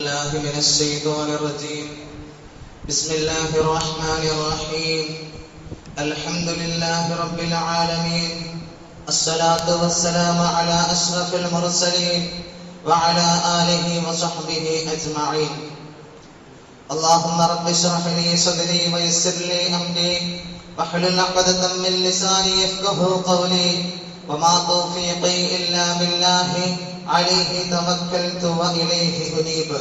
بالله من الشيطان الرجيم. بسم الله الرحمن الرحيم. الحمد لله رب العالمين. الصلاة والسلام على أشرف المرسلين وعلى آله وصحبه أجمعين. اللهم رب اشرح لي صدري ويسر لي أمري واحلل عقدة من لساني يفقهوا قولي وما توفيقي إلا بالله عليه توكلت وإليه أنيب.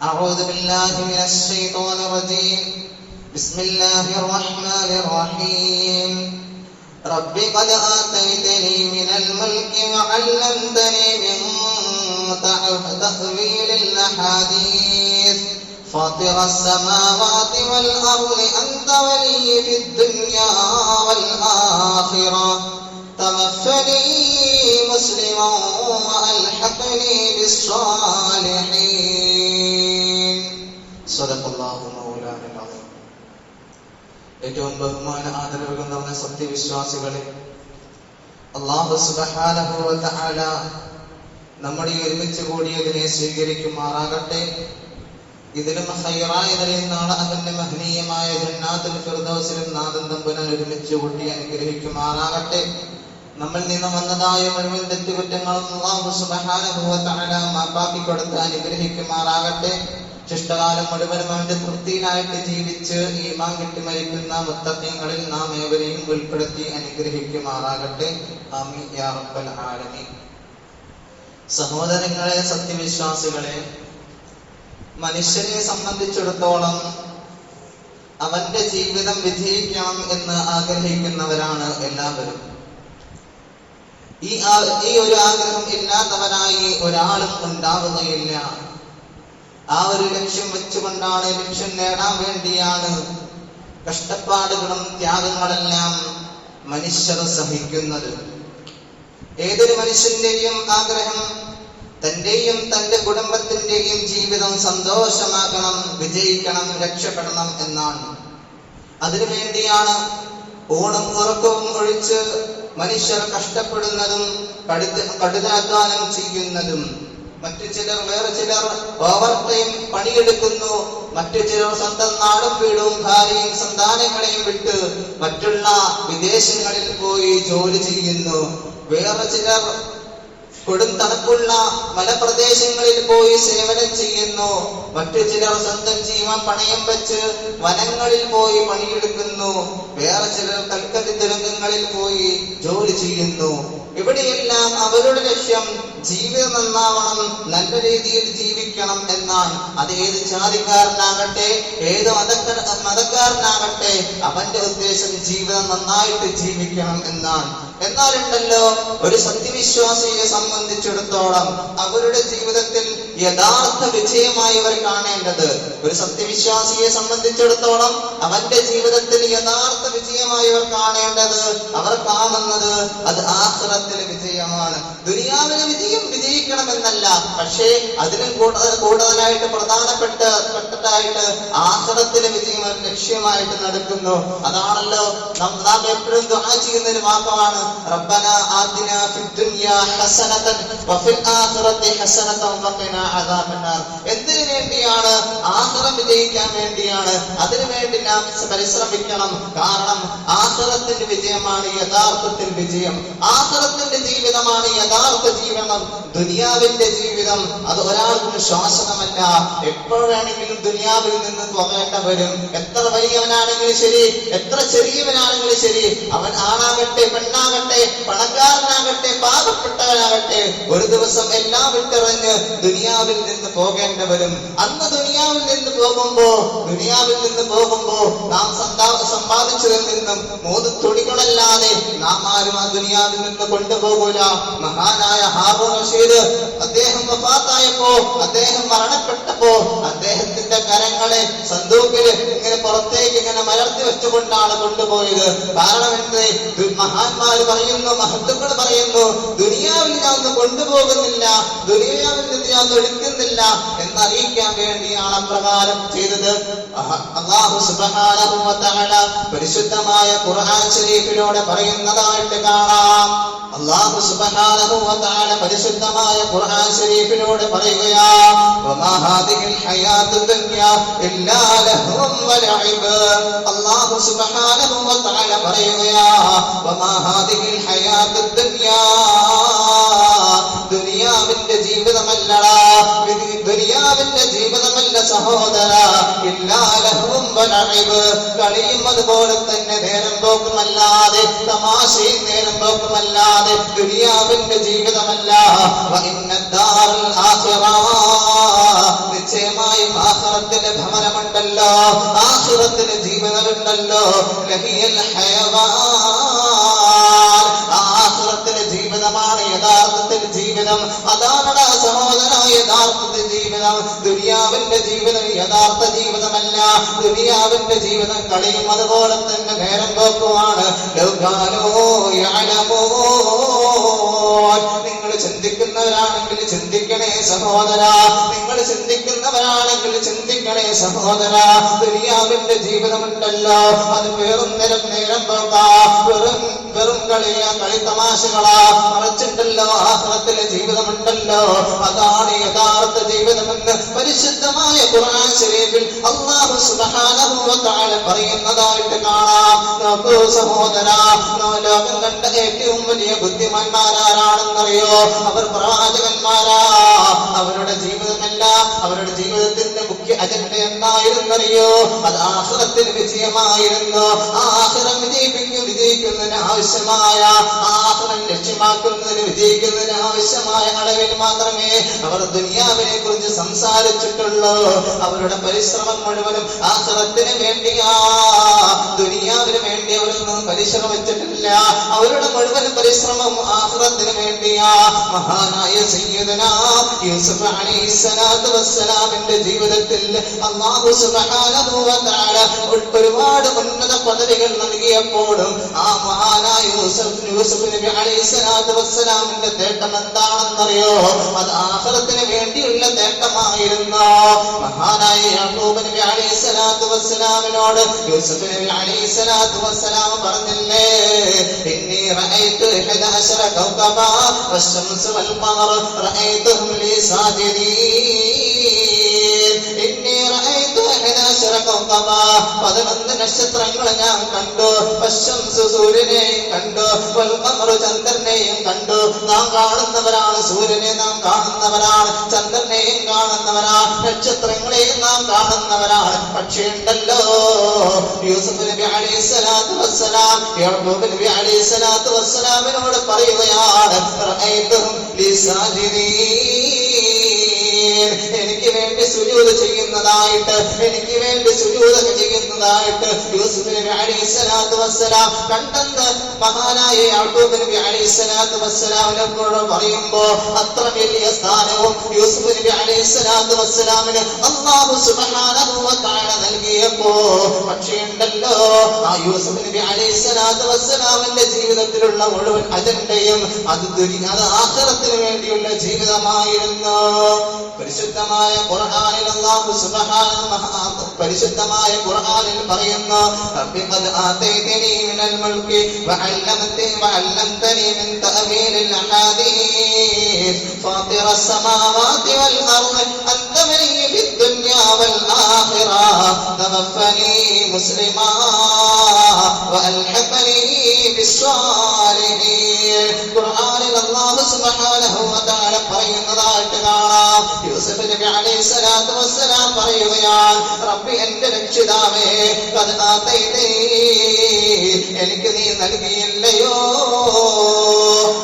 أعوذ بالله من الشيطان الرجيم. بسم الله الرحمن الرحيم. رب قد آتيتني من الملك وعلمتني من تأويل الأحاديث فاطر السماوات والأرض أنت ولي في الدنيا والآخرة توفني مسلما وألحقني بالصالحين. صدق الله مولانا العظيم. ഏറ്റവും ബഹുമാന ആദരവുകളുള്ള സത്യവിശ്വാസികളെ, അല്ലാഹു സുബ്ഹാനഹു വ തആല നമ്മുടെ ഒരുമിച്ച് കൂടിയതിനെ സ്വീകരിക്കുമാറാകട്ടെ. ഇതിലും ഹൈറായതിൽ നാളെ അവന്റെ മഹനീയമായ ജന്നാത്തുൽ ഫിർദൗസിലും നാഥൻ തമ്പുരാൻ ഒരുമിച്ച് കൂട്ടി അനുഗ്രഹിക്കുമാറാകട്ടെ. നമ്മൾ നിന്ന് വന്നതായ മുഴുവൻ തെറ്റുകുറ്റങ്ങളും അല്ലാഹു സുബ്ഹാനഹു വ തആല മാപ്പാക്കി കൊടുത്ത് അനുഗ്രഹിക്കുമാറാകട്ടെ. ശിഷ്ടകാലം മുഴുവനും അവന്റെ തൃപ്തിയിലായിട്ട് ജീവിച്ച് ഈമാൻ കിട്ടി മരിക്കുന്ന മുത്തഖീങ്ങളിൽ നാം ഏവരെയും ഉൾപ്പെടുത്തി അനുഗ്രഹിക്കുമാറാകട്ടെ. ആമീൻ യാ റബ്ബൽ ആലമീൻ. സഹോദരങ്ങളെ, സത്യവിശ്വാസികളെ, മനുഷ്യനെ സംബന്ധിച്ചിടത്തോളം അവന്റെ ജീവിതം വിജയിക്കണം എന്ന് ആഗ്രഹിക്കുന്നവരാണ് എല്ലാവരും. ഈ ഒരു ആഗ്രഹം ഇല്ലാത്തവനായി ഒരാളും ഉണ്ടാവുകയില്ല. ആ ഒരു ലക്ഷ്യം വെച്ചുകൊണ്ടാണ്, ലക്ഷ്യം നേടാൻ വേണ്ടിയാണ് കഷ്ടപ്പാടുകളും ത്യാഗങ്ങളെല്ലാം മനുഷ്യർ സഹിക്കുന്നത്. ഏതൊരു മനുഷ്യന്റെയും ആഗ്രഹം തന്റെയും തന്റെ കുടുംബത്തിന്റെയും ജീവിതം സന്തോഷമാക്കണം, വിജയിക്കണം, രക്ഷപ്പെടണം എന്നാണ്. അതിനുവേണ്ടിയാണ് ഊണും ഉറക്കവും ഒഴിച്ച് മനുഷ്യർ കഷ്ടപ്പെടുന്നതും കഠിനാധ്വാനം ചെയ്യുന്നതും. വേറെ ചിലർ ഓവർ ടൈം പണിയെടുക്കുന്നു. മറ്റു ചിലർ സ്വന്തം നാടും വീടും ഭാര്യയും സന്താനങ്ങളെയും വിട്ട് മറ്റുള്ള വിദേശങ്ങളിൽ പോയി ജോലി ചെയ്യുന്നു. വേറെ ചിലർ കൊടും തണുപ്പുള്ള മലപ്രദേശങ്ങളിൽ പോയി സേവനം ചെയ്യുന്നു. മറ്റു ചിലർ സ്വന്തം ജീവൻ പണയം വെച്ച് വനങ്ങളിൽ പോയി പണിയെടുക്കുന്നു. വേറെ ചിലർ കൽക്കത്തി തുരങ്കങ്ങളിൽ പോയി ജോലി ചെയ്യുന്നു. ഇവിടെയെല്ലാം അവരുടെ ലക്ഷ്യം ജീവിതം നന്നാവണം, നല്ല രീതിയിൽ ജീവിക്കണം എന്നാണ്. അത് ഏത് ജാതിക്കാരനാകട്ടെ, ഏത് മതക്കാരനാകട്ടെ, അവന്റെ ഉദ്ദേശം ജീവിതം നന്നായിട്ട് ജീവിക്കണം എന്നാണ്. എന്നാലുണ്ടല്ലോ, ഒരു സത്യവിശ്വാസിയെ സംബന്ധിച്ചിടത്തോളം അവരുടെ ജീവിതത്തിൽ യഥാർത്ഥ വിജയമായി അവർ കാണേണ്ടത്, ഒരു സത്യവിശ്വാസിയെ സംബന്ധിച്ചിടത്തോളം അവന്റെ ജീവിതത്തിൽ യഥാർത്ഥ വിജയമായി അവർ കാണേണ്ടത്, അവർ കാണുന്നത് അത് ആഖിറത്തിലെ വിജയമാണ്. ദുനിയാവിലെ വിജയിക്കണമെന്നല്ല, പക്ഷേ അതിലും കൂടുതലായിട്ട് പ്രധാനപ്പെട്ടതായിട്ട് ആഖിറത്തിലെ വിജയം ഒരു ലക്ഷ്യമായിട്ട് നടക്കുന്നു. അതാണല്ലോ നാം എപ്പോഴും ദുആ ചെയ്യുന്ന ഒരു വാക്കാണ്, റബ്ബനാ ആതിനാ ഫിദ്ദുനിയാ ഹസനതൻ വഫിൽ ആഖിറതി ഹസനതൻ വഖിനാ അദാബന്നാർ. എന്തിനു വേണ്ടിയാണ്? ആഖിറം വിജയിക്കാൻ വേണ്ടിയാണ്. അതിനുവേണ്ടി നാം പരിശ്രമിക്കണം. കാരണം ആഖിറത്തിന്റെ വിജയമാണ് യഥാർത്ഥത്തിൽ വിജയം. ആഖിറത്തിന്റെ ജീവിതമാണ് യഥാർത്ഥ ജീവിതം. ദുനിയാവിന്റെ ജീവിതം അത് ഒരാൾക്കും ശാശ്വതമല്ല. എപ്പോൾ വേണമെങ്കിലും ദുനിയാവിൽ നിന്ന് പോകേണ്ട വരും. എത്ര വലിയവനാണെങ്കിലും ശരി, എത്ര ചെറിയവനാണെങ്കിലും ശരി, അവൻ ആണാകട്ടെ പെണ്ണാകട്ടെ, പണക്കാരനാകട്ടെ പാവപ്പെട്ടവനാകട്ടെ, ഒരു ദിവസം എല്ലാം വിട്ടെറിഞ്ഞ് ദുനിയാവിൽ നിന്ന് പോകേണ്ട വരും. അന്ന് ദുനിയാവിൽ നിന്ന് പോകുമ്പോ നാം സമ്പാദിച്ചതിൽ നിന്നും 3 തുണികളല്ലാതെ നാം ആരും ആ ദുനിയാവിൽ നിന്ന് കൊണ്ടുപോകൂല. മഹാനായ ഹാറൂൻ റഷീദ് അദ്ദേഹം വഫാത്തായപ്പോ, അദ്ദേഹം മരണപ്പെട്ടപ്പോ അദ്ദേഹത്തിന്റെ കരങ്ങളെ സന്തൂക്കില് ഇങ്ങനെ പുറത്തേക്ക് ഇങ്ങനെ മലർത്തി വെച്ചുകൊണ്ടാണ് കൊണ്ടുപോയത്. കാരണം എന്ത്? മഹാന്മാര് പറയുന്നു, മഹത്തുക്കൾ പറയുന്നു, ദുനിയാവിൽ ഞാൻ ഒന്ന് കൊണ്ടുപോകുന്നില്ല, ദുനിയാവിൽ നിന്ന് ഞാൻ എടുക്കുന്നില്ല എന്നറിയിക്കാൻ വേണ്ടിയാണ് അപ്രകാരം ചെയ്തത്. അല്ലാഹു സുബ്ഹാനഹു വ തആല പരിശുദ്ധമായ ഖുർആൻ ശരീഫിലൂടെ പറയുന്നതായിട്ട് കാണാം. അല്ലാഹു സുബ്ഹാനഹു വ തആല പരിശുദ്ധമായ ഖുർആൻ ശരീഫിലൂടെ പറയുകയാ, വമാ ഹയാത്തുദ് ദുനിയാ ഇല്ലാ ലഹ്വും വലഇബ്. അല്ലാഹു സുബ്ഹാനഹു വ തആല പറയുകയാ വമാ ഹാദിഹിൽ ഹയാത്തുദ് ദുനിയാ, ദുനിയാവിന്റെ ജീവിതമല്ലടാ, ദുനിയാവിന്റെ ജീവിതമല്ല സഹോദര, ഇല്ലാ ലഹ്വും വലഇബ്, കളിയും അതുപോലെ തന്നെ നേരം പോക്കുമല്ലാതെ, തമാശയും നേരം പോക്കുമല്ലാതെ ദുനിയാവിന്റെ ജീവിതമല്ല. വഇന്നദ്ദാറൽ ആഖിറ, നിശ്ചയമായും ആഖിറത്തിന്റെ ഭവനമുണ്ടല്ലോ, ആഖിറത്തിന്റെ ജീവിതമുണ്ടല്ലോ, ലഹിയൽ ഹയവാൻ, ആഖിറത്തിന്റെ ജീവിതമാണ് യഥാർത്ഥത്തിൽ ജീവിതം. അതാണടാ സഹോദര യഥാർത്ഥ ജീവിതം. ദുനിയാവിന്റെ ജീവിതം യഥാർത്ഥ ജീവിതമല്ല. ദുനിയാവിന്റെ ജീവിതം കളിയും അതുപോലെ തന്നെ നേരം പോക്കുമാണ്. നിങ്ങൾ ചിന്തിക്കുന്നവരാണെങ്കിൽ ചിന്തിക്കണേ സഹോദര, നിങ്ങൾ ചിന്തിക്കുന്നവരാണെങ്കിൽ ചിന്തിക്കണേ സഹോദര. ദുനിയാവിന്റെ ജീവിതമുണ്ടല്ലോ, അത് വെറും നേരം പോക്കാ, വെറും കളിയാ, കളി തമാശകളാ. മറിച്ചുണ്ടല്ലോ ആഖിറത്തിലെ ജീവിതമുണ്ടല്ലോ, അതാണ് യഥാർത്ഥ ജീവിതമെന്ന് പരിശുദ്ധമായ ഖുർആൻ ശരീഫിൽ അല്ലാഹു സുബ്ഹാനഹു വ തആല പറയുന്നതായിട്ട് കാണാം. നോക്കൂ സഹോദര, ലോകം കണ്ട ഏറ്റവും വലിയ ബുദ്ധിമാന്മാരാണെന്നറിയോ? അവർ പ്രവാചകന്മാരാ. അവരുടെ ജീവിതമല്ല, അവരുടെ ജീവിതത്തിന്റെ മുഖ്യ അജണ്ട എന്തായിരുന്നറിയോ? അത് ആഖിറത്തിൽ വിജയമായിരുന്നു. ആഖിറം വിജയിക്കുന്നതിന് ആവശ്യമായ, ആഖിറം ലക്ഷ്യമാക്കുന്നതിന് വിജയിക്കുന്നതിന് ആവശ്യമായ അളവിൽ മാത്രമേ അവർ ദുനിയാവിനെ കുറിച്ച് സംസാരിച്ചിട്ടുള്ളൂ. അവരുടെ പരിശ്രമം മുഴുവനും ആഖിറത്തിന് വേണ്ടിയാ, ദുനിയാവിന് വേണ്ടി അവരൊന്നും പരിശ്രമിച്ചിട്ടില്ല. അവരുടെ മുഴുവൻ പരിശ്രമം ആഖിറത്തിന് വേണ്ടിയാ. മഹാനായ സയ്യിദുനാ യൂസുഫ് അലൈഹിസ്സലാത്തു വസ്സലാമിന്റെ ജീവിതത്തിൽ അല്ലാഹു സുബ്ഹാനഹു വ തആല ഒരുപാട് ഉന്നത പദവികൾ നൽകിയപ്പോഴും ആ മഹാനായ യൂസുഫ് നബി അലൈഹിസ്സലാത്തു വസ്സലാമിന്റെ നേട്ടം എന്താണെന്നറിയോ? അത് ആഖിറത്തിന് വേണ്ടിയുള്ള നേട്ടമായിരുന്നു. മഹാനായ യാക്കൂബ് നബി അലൈഹിസ്സലാത്തു വസ്സലാമിനോട് യൂസുഫ് നബി അലൈഹിസ്സലാത്തു വസ്സലാം പറഞ്ഞില്ലേ, ഇന്നി റഅയ്തു 11 കൗകബാ വശംസ് വൽ ഖമർ റഅയ്തുഹും ലീ സാജിദീൻ. ഇന്നി റഅയ്തു 11 കൗകബാ, 11 നക്ഷത്രങ്ങളെ ഞാൻ കണ്ടു. വശംസ്, സൂര്യനെയും കണ്ടു. വൽ ഖമർ, ചന്ദ്രനെയും കണ്ടു. നാം കാണുന്നവരാണ് സൂര്യനെ, നാം കാണുന്നവരാണ് ചന്ദ്രനെയും കാണുന്നവരാണ്, നക്ഷത്രങ്ങളെയും നാം കാണുന്നവരാണ്. പക്ഷേ ഉണ്ടല്ലോ യൂസുഫ് നബി അലൈഹിസ്സലാത്തു വസ്സലാം യാക്കൂബ് നബി അലൈഹിസ്സലാത്തു വസ്സലാമിനോട് പറയുകയാണ്, റഅയ്തുഹും ലീ സാജിദീൻ, എനിക്ക് വേണ്ടി സുജൂദ് ചെയ്യുന്നതായിട്ട്, എനിക്ക് വേണ്ടി സുജൂദ് ചെയ്യുന്നതായിട്ട് യൂസുഫ് നബി അലൈഹിസ്സലാത്തു വസ്സലാം കണ്ടെന്ന് മഹാനായ യാക്കൂബ് നബി അലൈഹിസ്സലാത്തു വസ്സലാമിനോട് പറയുമ്പോ അത്ര വലിയ സ്ഥാനവും യൂസുഫ് നബി അലൈഹിസ്സലാത്തു വസ്സലാമിന് അല്ലാഹു സുബ്ഹാനഹു വ തആല നൽകിയപ്പോ, പക്ഷേ ഉണ്ടല്ലോ ആ യൂസുഫ് നബി അലൈഹിസ്സലാത്തു വസ്സലാമിന്റെ ജീവിതത്തിലുള്ള മുഴുവൻ അജണ്ടയും അത് ആഖിറത്തിന് വേണ്ടിയുള്ള ജീവിതമായിരുന്നു. പരിശുദ്ധമായ ഖുർആനിൽ അല്ലാഹു സുബ്ഹാനഹു പരിശുദ്ധമായ ഖുർആനിൽ പറയുന്നു, റബ്ബി ഖദ് ആതൈതനി മിനൽ മുൽകി വഅല്ലംതനി മിൻ തഅവീലിൽ അഹാദീസ് ഫാത്തിറസ് സമാവാതി വൽ അർദ് അൻത വലിയ്യി ഫിദ് ദുനിയാ വൽ ആഖിറ തവഫനി മുസ്ലിമാ വഅൽഹിഖനി ബിസ്സാലിഹീൻ. ഖുർആനിൽ അല്ലാഹു സുബ്ഹാനഹു വ തആല പറയുന്നതായിട്ട് കാണാം. യൂസുഫ് നബി അലൈഹിസ്സലാത്തു വസ്സലാം പറയുകയാണ്, റബ്ബി എന്റെ രക്ഷിതാവേ, ഖദ് ആതൈതനി, എനിക്ക് നീ നൽകിയില്ലയോ,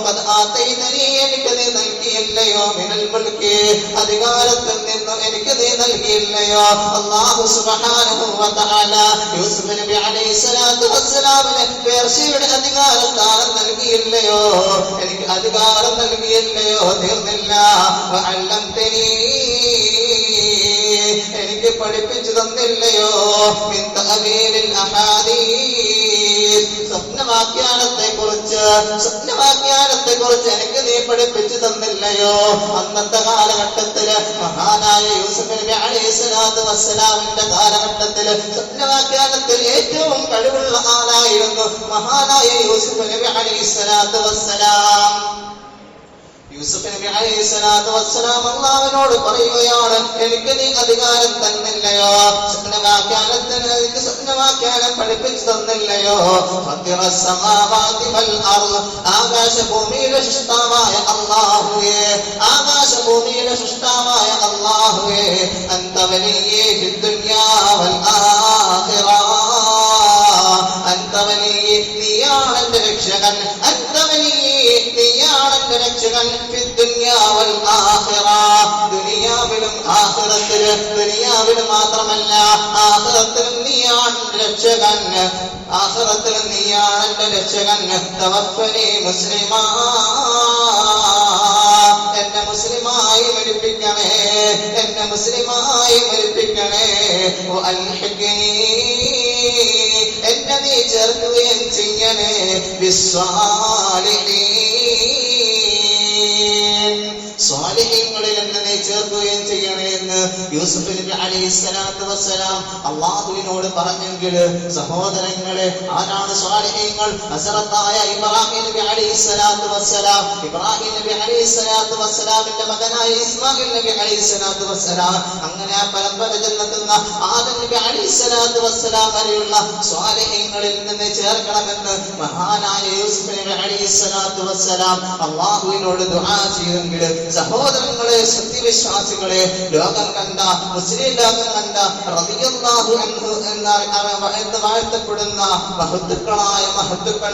ഖദ് ആതൈതനി, എനിക്ക് നീ നൽകിയില്ലയോ, മിനൽ മുൽകി, അധികാരത്തിൽ നിന്നും എനിക്ക് നീ നൽകിയില്ലയോ. അല്ലാഹു സുബ്ഹാനഹു വ തആല യൂസുഫ് നബി അലൈഹിസ്സലാത്തു വസ്സലാമിനെ പേർഷ്യയുടെ അധികാരസ്ഥാനം നൽകിയില്ലയോ, എനിക്ക് അധികാരം നൽകിയില്ലയോ. തീർന്നില്ല, വഅല്ലംതനി, എനിക്ക് പഠിപ്പിച്ചു തന്നില്ലയോ, മിൻ തഅവീലിൽ അഹാദീസ്, സ്വപ്നവാക്യാനത്തെ കുറിച്ച് എനിക്ക് നീ പഠിപ്പിച്ചു തന്നില്ലയോ. അന്നത്തെ കാലഘട്ടത്തില് മഹാനായ യൂസുഫ് നബി അലൈഹിസ്സലാത്തു വസ്സലാമിന്റെ കാലഘട്ടത്തില് സ്വപ്നവാക്യാനത്തിൽ ഏറ്റവും കഴിവുള്ള ആളായിരുന്നു മഹാനായ യൂസുഫ് നബി അലൈഹിസ്സലാത്തു വസ്സലാം. യൂസുഫ് നബി അലൈഹിസ്സലാത്തു വസ്സലാം അല്ലാഹുവിനോട് പറയുകയാണ്, എനിക്ക് നീ അധികാരം തന്നില്ലയോ, സ്വപ്നവാക്യാനത്തിന് എനിക്ക് സ്വപ്നവാക്യാനം പഠിപ്പിച്ചു തന്നില്ലയോ? ആകാശഭൂമിയുടെ സൃഷ്ടാവായ അല്ലാഹുവേ, ആകാശഭൂമിയുടെ സൃഷ്ടാവായ അല്ലാഹുവേ, അന്ത വലിയ്യീ ഫിദ്ദുനിയാ വൽ ആഖിറ, അന്ത വലിയ്യീ, നീയാണ് എന്റെ രക്ഷകൻ, അന്ത വലിയ്യീ, നീയാണ് എന്റെ രക്ഷകൻ, ഫിദ്ദുനിയാ വൽ ആഖിറ, ദുനിയാവിലും ആഖിറത്തിലും, ദുനിയാവിലും മാത്രമല്ല ആഖിറത്തിലും നീയാണ് രക്ഷകൻ, ആഖിറത്തിലും നീയാണ് എന്റെ രക്ഷകൻ. തവഫനി മുസ്ലിമാ, എന്നെ മുസ്ലിമായി മരിപ്പിക്കണേ, എന്നെ മുസ്ലിമായി മരിപ്പിക്കണേ. എന്നെ നീ ചേർക്കുകയും ചെയ്യണേ ബിസ്സാലിഹീൻ, സ്വാലിഹീങ്ങളിൽ എന്നെ നീ ചേർക്കുകയും ചെയ്യണേ എന്ന് യൂസുഫ് നബി അലൈഹിസ്സലാത്തു വസ്സലാം അല്ലാഹുവിനോട് പറഞ്ഞെങ്കിൽ സഹോദരങ്ങളെ, ആരാണ് സ്വാലിഹീങ്ങൾ? ഹസ്രത്തായ ഇബ്രാഹിം നബി അലൈഹിസ്സലാത്തു വസ്സലാം, ഇബ്രാഹിം നബി അലൈഹിസ്സലാത്തു വസ്സലാമിന്റെ മകനായ ഇസ്മായിൽ നബി അലൈഹിസ്സലാത്തു വസ്സലാം, അങ്ങനെ ആ പരമ്പര ചെന്നെത്തുന്ന ആദം നബി അലൈഹിസ്സലാത്തു വസ്സലാം വരെയുള്ള സ്വാലിഹീങ്ങളിൽ നിന്ന് ചേർക്കണമെന്ന് മഹാനായ യൂസുഫ് നബി അലൈഹിസ്സലാത്തു വസ്സലാം അല്ലാഹുവിനോട് ദുആ ചെയ്തെങ്കിൽ സഹോദരങ്ങളെ, സത്യവിശ്വാസികളെ, ലോകം കണ്ട, മുസ്ലിം ലോകം കണ്ട റളിയല്ലാഹു അൻഹു എന്ന് വാഴ്ത്തപ്പെടുന്ന മഹത്തുക്കളായ മഹത്തുക്കൾ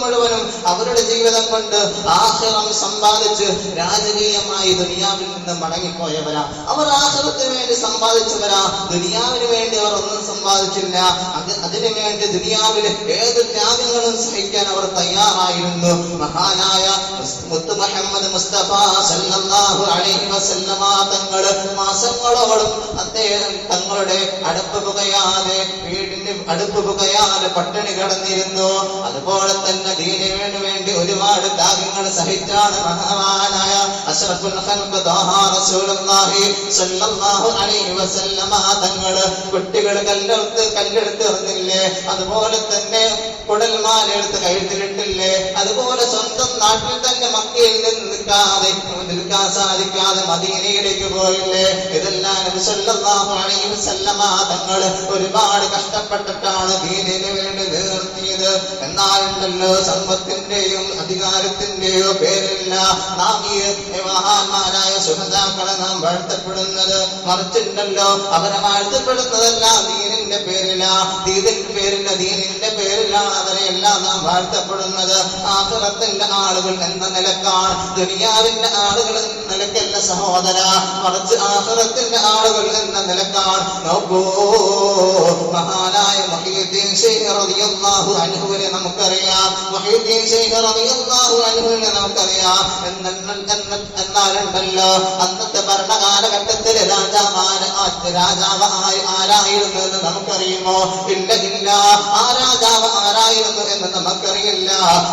മുഴുവനും അവരുടെ ജീവിതം കൊണ്ട് ആഖിറം സമ്പാദിച്ച് രാജകീയമായി ദുനിയാവിൽ നിന്ന് മടങ്ങിപ്പോയവരാ. അവർ ആഖിറത്തിന് വേണ്ടി സമ്പാദിച്ചവരാ, ദുനിയാവിന് വേണ്ടി അവർ ഒന്നും സമ്പാദിച്ചില്ല. അതിനു വേണ്ടി ദുനിയാവിൽ ഏത് ത്യാഗങ്ങളും സഹിക്കാൻ അവർ തയ്യാറായിരുന്നു. മഹാനായ മുത്ത് മുഹമ്മദ് മുസ്തഫ സല്ലല്ലാഹു അലൈഹി വസല്ലമ തങ്ങൾ മാസങ്ങളോളം അദ്ദേഹം തങ്ങളുടെ അടുപ്പ് പുകയാതെ പട്ടിണി കിടന്നിരുന്നു. അതുപോലെ തന്നെ ദീനിനു വേണ്ടി ഒരുപാട് ത്യാഗങ്ങൾ സഹിച്ചാണ് മഹാനായ അഷ്റഫുൽ ഖൽഖ് ത്വാഹ റസൂലുള്ളാഹി സല്ലല്ലാഹു അലൈഹി വസല്ലമ തങ്ങൾ കുട്ടികൾ കല്ലെടുത്ത് എറിഞ്ഞില്ലേ, അതുപോലെ തന്നെ കുടൽമാലെടുത്ത് കഴുത്തിലിട്ടില്ലേ, അതുപോലെ സ്വന്തം നാട്ടിൽ തന്നെ മക്കയിൽ നിന്ന് നിൽക്കാൻ സാധിക്കാതെ മദീനയിലേക്ക് പോയില്ലേ. ഇതെല്ലാം നബി സല്ലല്ലാഹു അലൈഹി വസല്ലമ തങ്ങൾ ഒരുപാട് കഷ്ടപ്പെട്ടിട്ടാണ് ദീനിനു വേണ്ടി നിർത്തിയത്. എന്നാലുണ്ടല്ലോ, സമ്പത്തിന്റെയോ അധികാരത്തിന്റെയോ പേരില്ല നാം ഈ മഹാന്മാരായ സുഹൃതാക്കളെ നാം വാഴ്ത്തപ്പെടുന്നത്. മറിച്ചുണ്ടല്ലോ, അവരെ വാഴ്ത്തപ്പെടുന്നതെല്ലാം ദീനിന്റെ പേരില, ദീനിന്റെ പേരിലാണ് അവരെല്ലാം നാം വാഴ്ത്തപ്പെടുന്നത്. ആഖിറത്തിന്റെ ആളുകൾ എന്ന നിലക്കാണ്, ദുനിയാവിന്റെ ആളുകൾ എന്ന നിലക്കല്ല സഹോദര, മറിച്ച് ആഖിറത്തിന്റെ ആളുകൾ എന്ന നിലക്കാണ്. നോക്കൂ, മഹാനായ മുഹയ്യിദ്ദീൻ ശൈഖ് റളിയല്ലാഹു അൻഹുവിനെ നമുക്കറിയാം, മുഹയ്യിദ്ദീൻ ശൈഖ് റളിയല്ലാഹു അൻഹുവിനെ നമുക്കറിയാം. എന്നാലുണ്ടല്ലോ, അന്നത്തെ ഭരണകാലഘട്ടത്തിൽ രാജാവ് ആരായിരുന്നു എന്ന് നമുക്കറിയുമോ? ഇല്ല. ആ രാജാവ് ആരായിരുന്നു എന്ന് നമുക്കറിയില്ല.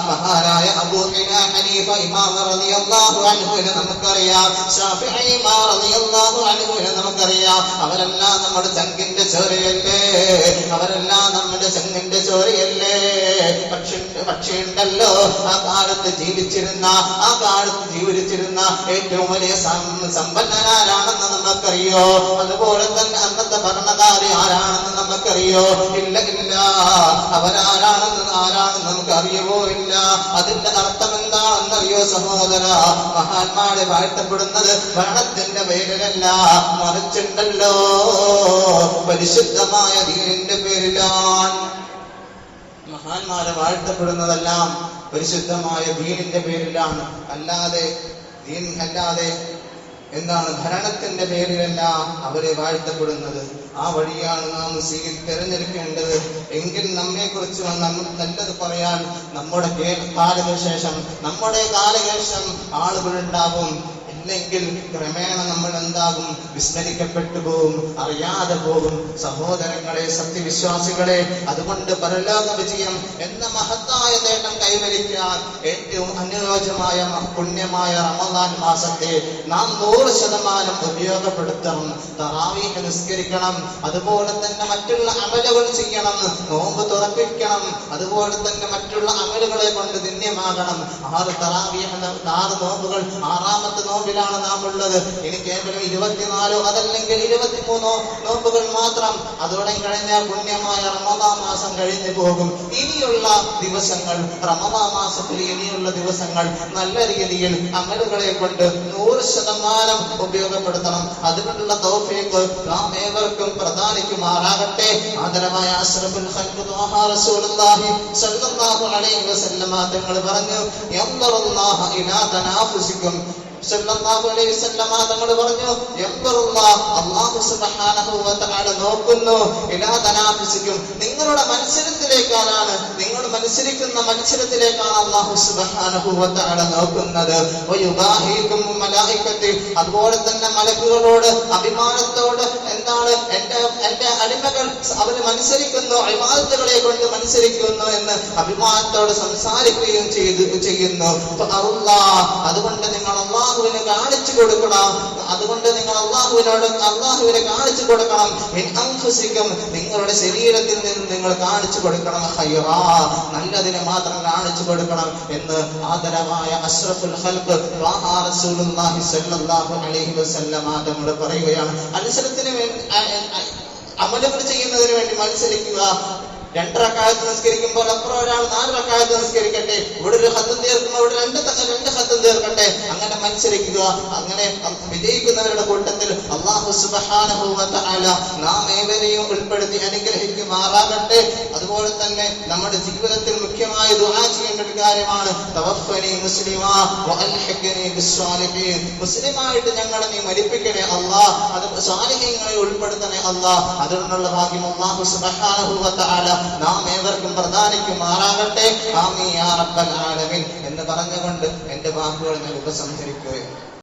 മഹാനായ അബൂ ഹനീഫ ഇമാം റളിയല്ലാഹു അൻഹുവിനെ നമുക്കറിയാം, ശാഫിഈ ഇമാം റളിയല്ലാഹു അൻഹുവിനെ നമുക്കറിയാം. അവരെല്ലാം നമ്മുടെ ചങ്കിന്റെ ചോരയല്ലേ, അവരെല്ലാം നമ്മുടെ ചങ്കിന്റെ ചോരയല്ലേ. പക്ഷേ ഉണ്ടല്ലോ, ആ കാലത്ത് ജീവിച്ചിരുന്ന ഏറ്റവും വലിയ സമ്പന്നനാരാണെന്ന് നമുക്കറിയോ? അതുപോലെ തന്നെ അന്നത്തെ ഭരണകാരി ആരാണെന്ന് നമുക്കറിയോ? ഇല്ല. അവരാരാണെന്ന് നമുക്ക് അറിയുവോ? ഇല്ല. അതിന്റെ അർത്ഥം എന്താണെന്നറിയോ സഹോദര? മഹാന്മാരെ വാഴ്ത്തപ്പെടുന്നത് ഭരണത്തിന്റെ പേരിലല്ല, മറിച്ചുണ്ടല്ലോ പരിശുദ്ധമായ ദീനിന്റെ പേരിലാണ്. മഹാന്മാരെ വാഴ്ത്തപ്പെടുന്നതെല്ലാം പരിശുദ്ധമായ ദീനിന്റെ പേരിലാണ്, അല്ലാതെ എന്താണ് ഭരണത്തിന്റെ പേരിലല്ല അവരെ വാഴ്ത്തപ്പെടുന്നത്. ആ വഴിയാണ് നാം തിരഞ്ഞെടുക്കേണ്ടത്. എങ്കിൽ നമ്മെ കുറിച്ച് നല്ലത് പറയാൻ നമ്മുടെ കാലശേഷം ആളുകളുണ്ടാവും. ഇല്ലെങ്കിൽ ക്രമേണ നമ്മൾ എന്താകും? വിസ്മരിക്കപ്പെട്ടു പോകും, അറിയാതെ പോകും. സഹോദരങ്ങളെ, സത്യവിശ്വാസികളെ, അതുകൊണ്ട് പരലോക വിജയം എന്ന മഹത്തായ നേട്ടം കൈവരിക്കാൻ ഏറ്റവും അനുയോജ്യമായ പുണ്യമായ റമദാൻ മാസത്തെ നാം 100% ഉപയോഗപ്പെടുത്തണം. തറാവീഹ് നിസ്കരിക്കണം, അതുപോലെ തന്നെ മറ്റുള്ള അമലുകൾ ചെയ്യണം, നോമ്പ് തുറപ്പിക്കണം, അതുപോലെ തന്നെ മറ്റുള്ള അമലുകളെ കൊണ്ട് ധന്യമാകണം. 6 തറാവീഹ് 6 നോമ്പുകൾ, 6ാമത്തെ നോമ്പിലാണ് നാം ഉള്ളത്. ഇനി കേവലം 24 അതല്ലെങ്കിൽ 23 നോമ്പുകൾ മാത്രം, അതോടെ കഴിഞ്ഞാൽ പുണ്യമായ റമദാൻ മാസം കഴിഞ്ഞു പോകും. ഇനിയുള്ള ദിവസങ്ങൾ, റമദാൻ മാസത്തിൽ ഇനിയുള്ള ദിവസങ്ങൾ നല്ല രീതിയിൽ അമലുകളെ കൊണ്ട് 100% ഉപയോഗപ്പെടുത്തണം. അതിനുള്ള തൗഫീഖ് നാം ഏവർക്കും പ്രദാനിക്കുമാറാകട്ടെ. ആദരവായ അഷ്റഫുൽ ഖൽഖ് ത്വാഹ റസൂലുള്ളാഹി സ്വല്ലല്ലാഹു അലൈഹി വസല്ലമ തങ്ങൾ പറഞ്ഞു, യൻദറുല്ലാഹ ഇലാ തനാഫുസിക്കും. സല്ലല്ലാഹു അലൈഹി വസല്ലമ തങ്ങൾ പറഞ്ഞു, യൻദറുല്ലാഹ്, അല്ലാഹു സുബ്ഹാനഹു വ തആല നോക്കുന്നു, ഇലാ തനാഫുസിക്കും, നിങ്ങളുടെ മത്സരത്തിലേക്കാണ്, നിങ്ങൾ മത്സരിക്കുന്ന മത്സരത്തിലേക്കാണ് അല്ലാഹു സുബ്ഹാനഹു വ തആല നോക്കുന്നത്. വയുബാഹികും മലായികത്തി, അതുപോലെ തന്നെ മലക്കുകളോട് അഭിമാനത്തോട് എന്താണ്, എന്റെ അടിമകൾ അവർ മത്സരിക്കുന്നു, ഇബാദത്തുകളെ കൊണ്ട് മത്സരിക്കുന്നു എന്ന് അഭിമാനത്തോട് സംസാരിക്കുകയും ചെയ്യുന്നു. അതുകൊണ്ട് നിങ്ങൾ അല്ലാഹുവിനെ കാണിച്ചു കൊടുക്കണം. അതുകൊണ്ട് നിങ്ങൾ അല്ലാഹുവിനെ കാണിച്ചു കൊടുക്കണം. മിൻ അൻഫുസിക്കും, നിങ്ങളുടെ ശരീരത്തിൽ നിന്ന് നിങ്ങൾ കാണിച്ചു കൊടുക്കണം. ഖൈറാ, നല്ലതിനെ മാത്രം കാണിച്ചു കൊടുക്കണം എന്ന് ആദരവായ അഷ്റഫുൽ ഖൽഖ് ത്വാഹ റസൂലുള്ളാഹി സ്വല്ലല്ലാഹു അലൈഹി വസല്ലമ തങ്ങൾ പറയുകയാണ്. മത്സരത്തിന് വേണ്ടി, അമലുകൾ ചെയ്യുന്നതിന് വേണ്ടി മത്സരിക്കുക. 2 റക്അത്ത് നിസ്കരിക്കുമ്പോൾ അപ്പുറം ഒരാൾ 4 റക്അത്ത് നിസ്കരിക്കട്ടെ, ഇവിടെ ഒരു ഖത്തം തീർക്കുമ്പോൾ ഇവിടെ 2 ഖത്തം തീർക്കട്ടെ, അങ്ങനെ മത്സരിക്കുക. അങ്ങനെ വിജയിക്കുന്നവരുടെ കൂട്ടത്തിൽ അല്ലാഹു സുബ്ഹാനഹു വ തആല നാം ഏവരെയും ഉൾപ്പെടുത്തി അനുഗ്രഹിക്കുമാറാകട്ടെ. അതുപോലെ തന്നെ നമ്മുടെ ജീവിതത്തിൽ മുഖ്യമായി ദുആ ചെയ്യേണ്ട ഒരു കാര്യമാണ്, തവഫനി മുസ്ലിമാ വ അൽഹിഖ്നി ബിസ്സാലിഹീൻ. മുസ്ലിമായിട്ട് ഞങ്ങളെ നീ മരിപ്പിക്കണേ അല്ലാഹ്, അത് സാലിഹീങ്ങളെ ഉൾപ്പെടുത്തണേ അല്ലാഹ്. അതിനുള്ള ഭാഗ്യം അല്ലാഹു സുബ്ഹാനഹു വ തആല നാം ഏവർക്കും പ്രദാനിക്കുമാറാകട്ടെ. ആമീൻ യാ റബ്ബൽ ആലമീൻ എന്ന് പറഞ്ഞുകൊണ്ട് എന്റെ വാക്കുകൾ ഞാൻ ഉപസംഹരിക്കുകയാണ്.